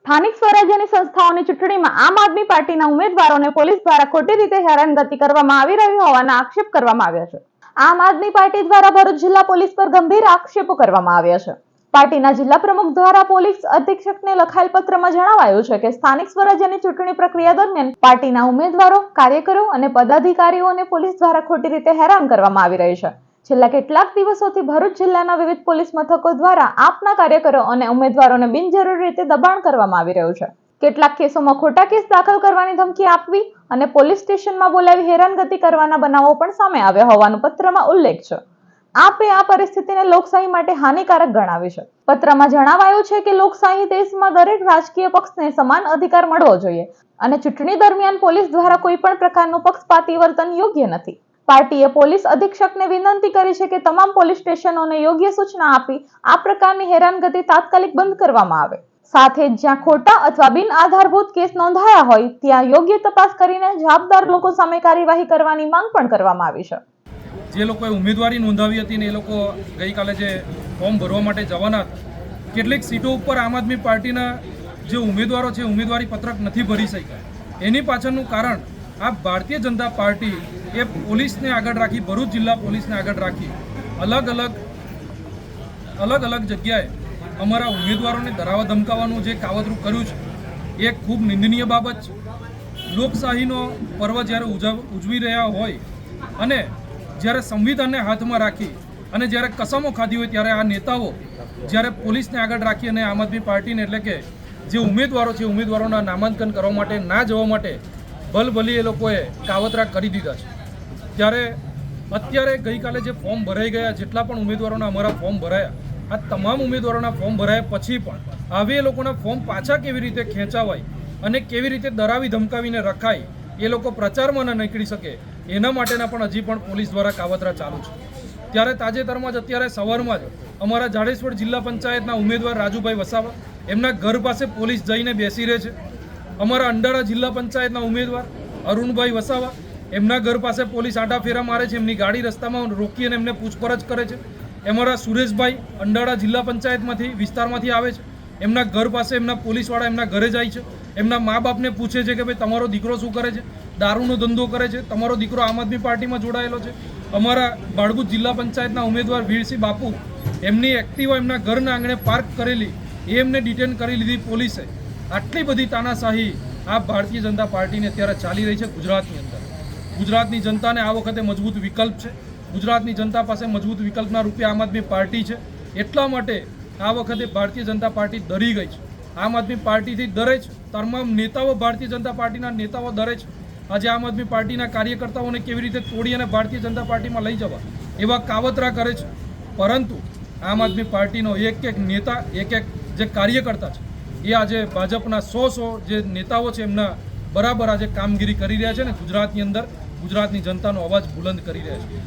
સ્થાનિક સ્વરાજ્યની સંસ્થાઓની ચૂંટણીમાં આમ આદમી પાર્ટીના ઉમેદવારોને પોલીસ દ્વારા ખોટી રીતે હેરાનગતિ કરવામાં આવી રહી હોવાના આક્ષેપ કરવામાં આવ્યા છે। આમ આદમી પાર્ટી દ્વારા ભરૂચ જિલ્લા પોલીસ પર ગંભીર આક્ષેપો કરવામાં આવ્યા છે। પાર્ટીના જિલ્લા પ્રમુખ દ્વારા પોલીસ અધિક્ષકને લખાયેલ પત્રમાં જણાવાયું છે કે સ્થાનિક સ્વરાજ્યની ચૂંટણી પ્રક્રિયા દરમિયાન પાર્ટીના ઉમેદવારો, કાર્યકરો અને પદાધિકારીઓને પોલીસ દ્વારા ખોટી રીતે હેરાન કરવામાં આવી રહી છે। છેલ્લા કેટલાક દિવસોથી ભરૂચ જિલ્લાના વિવિધ પોલીસ મથકો દ્વારા આપના કાર્યકરો અને ઉમેદવારોને બિનજરૂરી રીતે દબાણ કરવામાં આવી રહ્યું છે। કેટલાક કેસોમાં ખોટા કેસ દાખલ કરવાની ધમકી આપવી અને પોલીસ સ્ટેશનમાં બોલાવી હેરાનગતિ કરવાના બનાવો પણ સામે આવ્યા હોવાનો પત્રમાં ઉલ્લેખ છે। આપે આ પરિસ્થિતિને લોકશાહી માટે હાનિકારક ગણાવી છે। પત્રમાં જણાવાયું છે કે લોકશાહી દેશમાં દરેક રાજકીય પક્ષને સમાન અધિકાર મળવો જોઈએ અને ચૂંટણી દરમિયાન પોલીસ દ્વારા કોઈ પણ પ્રકારનું પક્ષપાતી વર્તન યોગ્ય નથી। પાર્ટીએ પોલીસ અધિક્ષકને વિનંતી કરી છે કે તમામ પોલીસ સ્ટેશનોને યોગ્ય સૂચના આપી આ પ્રકારની હેરાનગતિ તાત્કાલિક બંધ કરવામાં આવે। સાથે જ જ્યાં ખોટા અથવા બિન આધારભૂત કેસ નોંધાયા હોય ત્યાં યોગ્ય તપાસ કરીને જવાબદાર લોકો સામે કાર્યવાહી કરવાની માંગ પણ કરવામાં આવી છે। જે લોકોએ ઉમેદવારી નોંધાવી હતી ને એ લોકો ગઈકાલે જે ફોર્મ ભરવા માટે જવાના હતા, કેટલીક સીટો ઉપર આમ આદમી પાર્ટીના જે ઉમેદવારો છે ઉમેદવારી પત્રક નથી ભરી શક્યા। એની પાછળનું કારણ આ ભારતીય જનતા પાર્ટી એ પોલીસને આગળ રાખી, ભરૂચ જિલ્લા પોલીસને આગળ રાખી અલગ અલગ જગ્યાએ અમારા ઉમેદવારોને ડરાવવા ધમકાવવાનું જે કાવતરું કર્યું છે એ ખૂબ નિંદનીય બાબત છે। લોકશાહીનો પર્વ જ્યારે ઉજવી રહ્યા હોય અને જ્યારે સંવિધાનને હાથમાં રાખી અને જ્યારે કસમો ખાધી હોય ત્યારે આ નેતાઓ જ્યારે પોલીસને આગળ રાખી અને આમ આદમી પાર્ટીને એટલે કે જે ઉમેદવારો છે ઉમેદવારોના નામાંકન કરવા માટે ના જવા માટે ભલભલી એ લોકોએ કાવતરા કરી દીધા છે। ત્યારે અત્યારે ગઈકાલે જે ફોર્મ ભરાઈ ગયા, જેટલા પણ ઉમેદવારોના અમારા ફોર્મ ભરાયા, આ તમામ ઉમેદવારોના ફોર્મ ભરાયા પછી પણ હવે એ લોકોના ફોર્મ પાછા કેવી રીતે ખેંચાવાય અને કેવી રીતે ડરાવી ધમકાવીને રખાય, એ લોકો પ્રચારમાં ન નીકળી શકે એના માટેના પણ હજી પણ પોલીસ દ્વારા કાવતરા ચાલુ છે। ત્યારે તાજેતરમાં જ અત્યારે સવારમાં જ અમારા જાડેશ્વર જિલ્લા પંચાયતના ઉમેદવાર રાજુભાઈ વસાવા એમના ઘર પાસે પોલીસ જઈને બેસી રહે છે। અમારા અંડાળા જિલ્લા પંચાયતના ઉમેદવાર અરુણભાઈ વસાવા એમના ઘર પાસે પોલીસ આંટા ફેરા મારે છે, એમની ગાડી રસ્તામાં રોકી અને એમને પૂછપરછ કરે છે। અમારા સુરેશભાઈ અંડાળા જિલ્લા પંચાયતમાંથી વિસ્તારમાંથી આવે છે, એમના ઘર પાસે એમના પોલીસવાળા એમના ઘરે જાય છે, એમના મા બાપને પૂછે છે કે ભાઈ તમારો દીકરો શું કરે છે, દારૂનો ધંધો કરે છે, તમારો દીકરો આમ આદમી પાર્ટીમાં જોડાયેલો છે। અમારા બાળગુજ જિલ્લા પંચાયતના ઉમેદવાર વીરસિંહ બાપુ એમની એક્ટિવા એમના ઘરના આંગણે પાર્ક કરેલી એ એમને ડિટેન કરી લીધી પોલીસે। આટલી બધી તાનાશાહી આ ભારતીય જનતા પાર્ટીને અત્યારે ચાલી રહી છે ગુજરાતની અંદર। ગુજરાતની જનતાને આ વખતે મજબૂત વિકલ્પ છે, ગુજરાતની જનતા પાસે મજબૂત વિકલ્પના રૂપે આમ આદમી પાર્ટી છે, એટલા માટે આ વખતે ભારતીય જનતા પાર્ટી ડરી ગઈ છે। આમ આદમી પાર્ટીથી ડરે છે, તમામ નેતાઓ ભારતીય જનતા પાર્ટીના નેતાઓ ડરે છે। આજે આમ આદમી પાર્ટીના કાર્યકર્તાઓને કેવી રીતે તોડી અને ભારતીય જનતા પાર્ટીમાં લઈ જવા એવા કાવતરા કરે છે, પરંતુ આમ આદમી પાર્ટીનો એક એક નેતા, એક એક જે કાર્યકર્તા છે એ આજે ભાજપના 100 જે નેતાઓ છે એમના બરાબર આજે કામગીરી કરી રહ્યા છે ને ગુજરાતની અંદર ગુજરાતની જનતાનો અવાજ બુલંદ કરી રહ્યા છે।